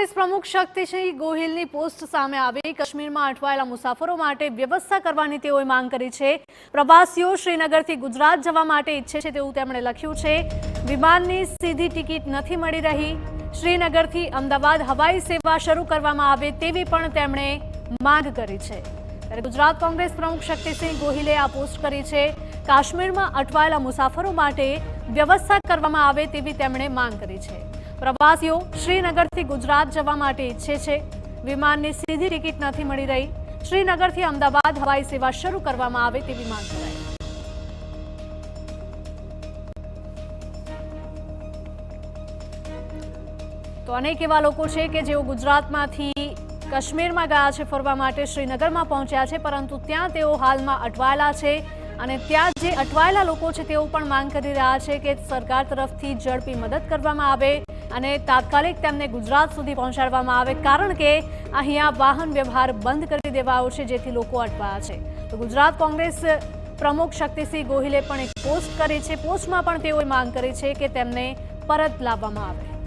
કોંગ્રેસ પ્રમુખ શક્તિસિંહ ગોહિલની પોસ્ટ સામે આવી કાશ્મીરમાં અટવાયેલા મુસાફરો માટે વ્યવસ્થા કરવાની તેઓએ માંગ કરી છે। પ્રવાસીઓ શ્રીનગરથી ગુજરાત જવા માટે ઈચ્છે છે તેવું તેમણે લખ્યું છે। વિમાનની સીધી ટિકિટ નથી મળી રહી। શ્રીનગરથી અમદાવાદ હવાઈ સેવા શરૂ કરવામાં આવે તેવી પણ તેમણે માંગ કરી છે। ત્યારે ગુજરાત કોંગ્રેસ પ્રમુખ શક્તિસિંહ ગોહિલે આ પોસ્ટ કરી છે। કાશ્મીરમાં અટવાયેલા મુસાફરો માટે વ્યવસ્થા કરવામાં આવે તેવી તેમણે માંગ કરી છે। પ્રવાસીઓ શ્રીનગરથી ગુજરાત જવા માટે ઈચ્છે છે। વિમાનની સીધી ટિકિટ નથી મળી રહી। શ્રીનગરથી અમદાવાદ હવાઈ સેવા શરૂ કરવામાં આવે તેવી માંગ કરાઈ। તો અનેક એવા લોકો છે કે જેઓ ગુજરાતમાંથી કાશ્મીરમાં ગયા છે ફરવા માટે, શ્રીનગરમાં પહોંચ્યા છે, પરંતુ ત્યાં તેઓ હાલમાં અટવાયેલા છે અને ત્યાં જે અટવાયેલા લોકો છે તેઓ પણ માંગ કરી રહ્યા છે કે સરકાર તરફથી ઝડપી મદદ કરવામાં આવે અને તાત્કાલિક તેમને ગુજરાત સુધી પહોંચાડવામાં આવે, કારણ કે અહીંયા વાહન વ્યવહાર બંધ કરી દેવાયો છે જેથી લોકો અટવાયા છે। તો ગુજરાત કોંગ્રેસ પ્રમુખ શક્તિસિંહ ગોહિલે પણ એક પોસ્ટ કરી છે। પોસ્ટમાં પણ તેઓએ માંગ કરી છે કે તેમને પરત લાવવામાં આવે।